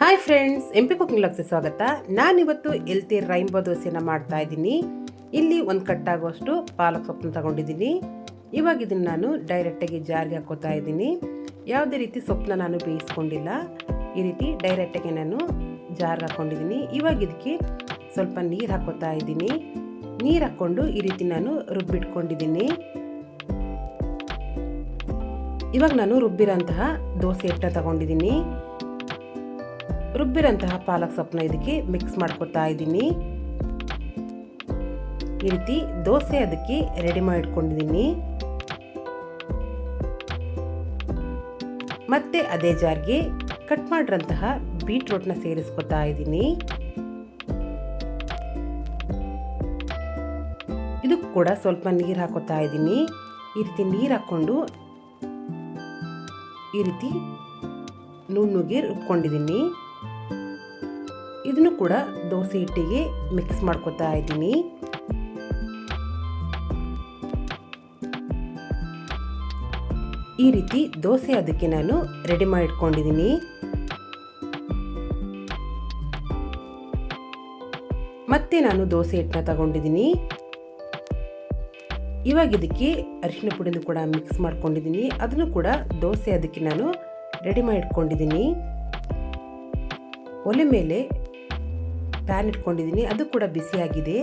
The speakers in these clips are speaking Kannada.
ಹಾಯ್ ಫ್ರೆಂಡ್ಸ್, MP ಕುಕಿಂಗ್ ವ್ಲಾಗ್ಸ್ಗೆ ಸ್ವಾಗತ. ನಾನಿವತ್ತು ಹೆಲ್ತಿ ರೈನ್ಬೋ ದೋಸೆನ ಮಾಡ್ತಾ ಇದ್ದೀನಿ. ಇಲ್ಲಿ ಒಂದು ಕಟ್ಟಾಗುವಷ್ಟು ಪಾಲಕ್ ಸೊಪ್ಪನ್ನು ತಗೊಂಡಿದ್ದೀನಿ. ಇವಾಗ ಇದನ್ನು ನಾನು ಡೈರೆಕ್ಟಾಗಿ ಜಾರ್ಗೆ ಹಾಕೋತಾ ಇದ್ದೀನಿ. ಯಾವುದೇ ರೀತಿ ಸೊಪ್ಪನ್ನ ನಾನು ಬೇಯಿಸ್ಕೊಂಡಿಲ್ಲ. ಈ ರೀತಿ ಡೈರೆಕ್ಟಾಗಿ ನಾನು ಜಾರ್ಗೆ ಹಾಕ್ಕೊಂಡಿದ್ದೀನಿ. ಇವಾಗ ಇದಕ್ಕೆ ಸ್ವಲ್ಪ ನೀರು ಹಾಕೋತಾ ಇದ್ದೀನಿ. ನೀರು ಹಾಕ್ಕೊಂಡು ಈ ರೀತಿ ನಾನು ರುಬ್ಬಿಟ್ಕೊಂಡಿದ್ದೀನಿ. ಇವಾಗ ನಾನು ರುಬ್ಬಿರೋಂತಹ ದೋಸೆ ಹಿಟ್ಟನ್ನು ತಗೊಂಡಿದ್ದೀನಿ. ರುಬ್ಬಿರಂತಹ ಪಾಲಕ್ ಸೊಪ್ಪನ್ನ ಇದಕ್ಕೆ ಮಿಕ್ಸ್ ಮಾಡ್ಕೊತಾ ಇದ್ದೀನಿ. ಈ ರೀತಿ ದೋಸೆ ಅದಕ್ಕೆ ರೆಡಿ ಮಾಡಿಟ್ಕೊಂಡಿದ್ದೀನಿ. ಮತ್ತೆ ಅದೇ ಜಾರ್ಗೆ ಕಟ್ ಮಾಡಿರಂತಹ ಬೀಟ್ರೂಟ್ನ ಸೇರಿಸ್ಕೊತಾ ಇದ್ದೀನಿ. ಇದಕ್ಕೂ ಕೂಡ ಸ್ವಲ್ಪ ನೀರು ಹಾಕೋತಾ ಇದ್ದೀನಿ. ಈ ರೀತಿ ನೀರು ಹಾಕ್ಕೊಂಡು ಈ ರೀತಿ ನುಣ್ಣಗೆ ರುಬ್ಕೊಂಡಿದ್ದೀನಿ. ಇದನ್ನು ಕೂಡ ದೋಸೆ ಹಿಟ್ಟಿಗೆ ಮಿಕ್ಸ್ ಮಾಡ್ಕೊತಾ ಇದ್ದೀನಿ. ಈ ರೀತಿ ದೋಸೆ ಅದಕ್ಕೆ ನಾನು ರೆಡಿ ಮಾಡಿಟ್ಕೊಂಡಿದ್ದೀನಿ. ಮತ್ತೆ ನಾನು ದೋಸೆ ಹಿಟ್ಟನ್ನ ತಗೊಂಡಿದ್ದೀನಿ. ಇವಾಗ ಇದಕ್ಕೆ ಅರಿಶಿನ ಪುಡಿನೂ ಕೂಡ ಮಿಕ್ಸ್ ಮಾಡ್ಕೊಂಡಿದ್ದೀನಿ. ಅದನ್ನು ಕೂಡ ದೋಸೆ ಅದಕ್ಕೆ ನಾನು ರೆಡಿ ಮಾಡಿಟ್ಕೊಂಡಿದ್ದೀನಿ. ಒಲೆ ಮೇಲೆ ಪ್ಯಾನ್ ಇಟ್ಕೊಂಡಿದ್ದೀನಿ. ಅದು ಕೂಡ ಬಿಸಿಯಾಗಿದೆ.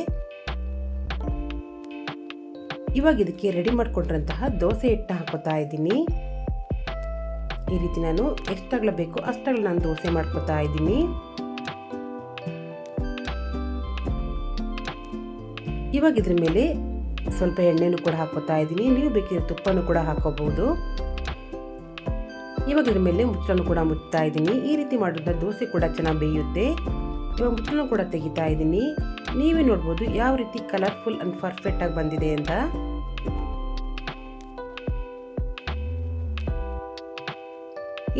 ಇವಾಗ ಇದಕ್ಕೆ ರೆಡಿ ಮಾಡ್ಕೊಂಡಿರಂತಹ ದೋಸೆ ಹಿಟ್ಟನ್ನ ಹಾಕೋತಾ ಇದ್ದೀನಿ. ಈ ರೀತಿ ನಾನು ಎಷ್ಟಾಗಲ ಬೇಕು ಅಷ್ಟಾಗಲ ನಾನು ದೋಸೆ ಮಾಡ್ಕೋತಾ ಇದ್ದೀನಿ. ಇವಾಗ ಇದ್ರ ಮೇಲೆ ಸ್ವಲ್ಪ ಎಣ್ಣೆನೂ ಕೂಡ ಹಾಕೋತಾ ಇದ್ದೀನಿ. ನೀವು ಬೇಕಿದ್ರೆ ತುಪ್ಪನೂ ಕೂಡ ಹಾಕೋಬಹುದು. ಇವಾಗ ಇದ್ರ ಮೇಲೆ ಮುಚ್ಚಳನ್ನು ಕೂಡ ಮುಚ್ತಾ ಇದ್ದೀನಿ. ಈ ರೀತಿ ಮಾಡೋದ್ರಿಂದ ದೋಸೆ ಕೂಡ ಚೆನ್ನಾಗಿ ಬೇಯುತ್ತೆ. ಇವಾಗ ಮುಚ್ಚಳನ್ನು ಕೂಡ ತೆಗಿತಾ ಇದ್ದೀನಿ. ನೀವೇ ನೋಡ್ಬೋದು ಯಾವ ರೀತಿ ಕಲರ್ಫುಲ್ ಅಂಡ್ ಪರ್ಫೆಕ್ಟ್ ಆಗಿ ಬಂದಿದೆ ಅಂತ.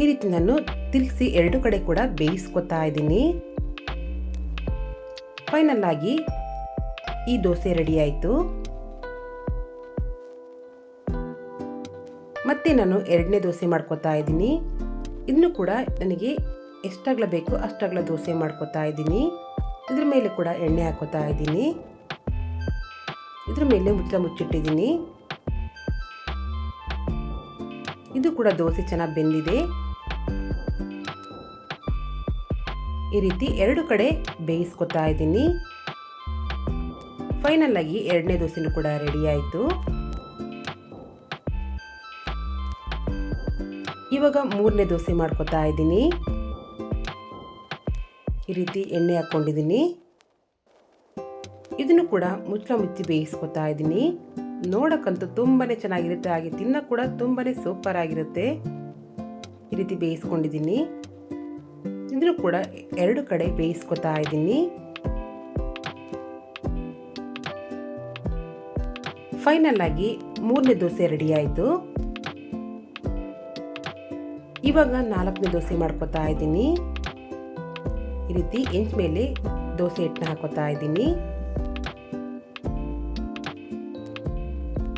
ಈ ರೀತಿ ನಾನು ತಿರುಗಿಸಿ ಎರಡು ಕಡೆ ಕೂಡ ಬೇಯಿಸ್ಕೊತಾ ಇದ್ದೀನಿ. ಫೈನಲ್ ಆಗಿ ಈ ದೋಸೆ ರೆಡಿ ಆಯಿತು. ಮತ್ತೆ ನಾನು ಎರಡನೇ ದೋಸೆ ಮಾಡ್ಕೋತಾ ಇದ್ದೀನಿ. ಇದನ್ನು ಕೂಡ ನನಗೆ ಎಷ್ಟಾಗಲ ಬೇಕು ಅಷ್ಟಾಗಲ ದೋಸೆ ಮಾಡ್ಕೋತಾ ಇದ್ದೀನಿ. ಇದ್ರ ಮೇಲೆ ಕೂಡ ಎಣ್ಣೆ ಹಾಕೋತಾ ಇದ್ದೀನಿ. ಇದ್ರ ಮೇಲೆ ಮುಚ್ಚಿಟ್ಟಿದ್ದೀನಿ. ಇದು ಕೂಡ ದೋಸೆ ಚೆನ್ನಾಗಿ ಬೆಂದಿದೆ. ಈ ರೀತಿ ಎರಡು ಕಡೆ ಬೇಯಿಸ್ಕೊತಾ ಇದ್ದೀನಿ. ಫೈನಲ್ ಆಗಿ ಎರಡನೇ ದೋಸೆನೂ ಕೂಡ ರೆಡಿ ಆಯಿತು. ಇವಾಗ ಮೂರನೇ ದೋಸೆ ಮಾಡ್ಕೋತಾ ಇದ್ದೀನಿ. ಈ ರೀತಿ ಎಣ್ಣೆ ಹಾಕ್ಕೊಂಡಿದ್ದೀನಿ. ಇದನ್ನು ಕೂಡ ಮುಚ್ಚಿ ಬೇಯಿಸ್ಕೊತಾ ಇದ್ದೀನಿ. ನೋಡಕ್ಕಂತೂ ತುಂಬಾನೇ ಚೆನ್ನಾಗಿರುತ್ತೆ, ಹಾಗೆ ತಿನ್ನ ಕೂಡ ತುಂಬಾನೇ ಸೂಪರ್ ಆಗಿರುತ್ತೆ. ಈ ರೀತಿ ಬೇಯಿಸ್ಕೊಂಡಿದ್ದೀನಿ. ಇದನ್ನು ಕೂಡ ಎರಡು ಕಡೆ ಬೇಯಿಸ್ಕೊತಾ ಇದ್ದೀನಿ. ಫೈನಲ್ ಆಗಿ ಮೂರನೇ ದೋಸೆ ರೆಡಿ ಆಯಿತು. ಇವಾಗ ನಾಲ್ಕನೇ ದೋಸೆ ಮಾಡ್ಕೋತಾ ಇದ್ದೀನಿ. ಈ ರೀತಿ ಹೆಂಚ್ ಮೇಲೆ ದೋಸೆ ಹಿಟ್ಟನ್ನ ಹಾಕೋತಾ ಇದ್ದೀನಿ.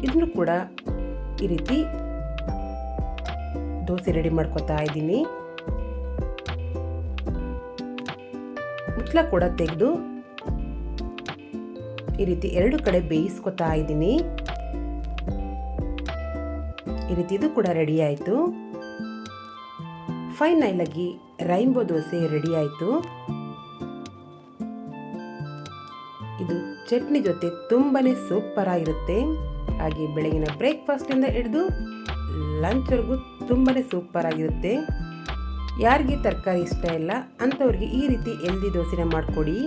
ಇದನ್ನು ಕೂಡ ಈ ರೀತಿ ದೋಸೆ ರೆಡಿ ಮಾಡ್ಕೋತಾ ಇದ್ದೀನಿ. ಮುಚ್ಚಳ ಕೂಡ ತೆಗೆದು ಈ ರೀತಿ ಎರಡು ಕಡೆ ಬೇಯಿಸ್ಕೊತಾ ಇದ್ದೀನಿ. ಈ ರೀತಿ ಇದು ಕೂಡ ರೆಡಿ ಆಯಿತು. ಫೈನಲ್ ಆಗಿ ರೈನ್ಬೋ ದೋಸೆ ರೆಡಿ ಆಯಿತು. ಇದು ಚಟ್ನಿ ಜೊತೆ ತುಂಬಾನೇ ಸೂಪರ್ ಆಗಿರುತ್ತೆ. ಹಾಗೆ ಬೆಳಗಿನ ಬ್ರೇಕ್ಫಾಸ್ಟ್ ಇಂದ ಹಿಡಿದು ಲಂಚ್ ವರೆಗೂ ತುಂಬಾನೇ ಸೂಪರ್ ಆಗಿರುತ್ತೆ. ಯಾರಿಗೆ ತರಕಾರಿ ಇಷ್ಟ ಇಲ್ಲ ಅಂಥವ್ರಿಗೆ ಈ ರೀತಿ ಹೆಲ್ದಿ ದೋಸೆನ ಮಾಡಿಕೊಡಿ.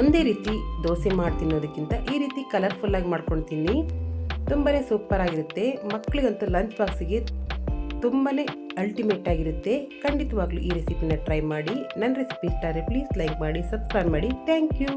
ಒಂದೇ ರೀತಿ ದೋಸೆ ಮಾಡಿ ತಿನ್ನೋದಕ್ಕಿಂತ ಈ ರೀತಿ ಕಲರ್ಫುಲ್ ಆಗಿ ಮಾಡ್ಕೊಂಡು ತಿನ್ನಿ. ತುಂಬಾನೇ ಸೂಪರ್ ಆಗಿರುತ್ತೆ. ಮಕ್ಕಳಿಗಂತೂ ಲಂಚ್ ಬಾಕ್ಸಿಗೆ ತುಂಬಾನೇ ಅಲ್ಟಿಮೇಟ್ ಆಗಿರುತ್ತೆ. ಖಂಡಿತವಾಗ್ಲೂ ಈ ರೆಸಿಪಿನ ಟ್ರೈ ಮಾಡಿ. ನನ್ನ ರೆಸಿಪಿ ಇಷ್ಟ ಆದರೆ ಪ್ಲೀಸ್ ಲೈಕ್ ಮಾಡಿ, ಸಬ್ಸ್ಕ್ರೈಬ್ ಮಾಡಿ. Thank you.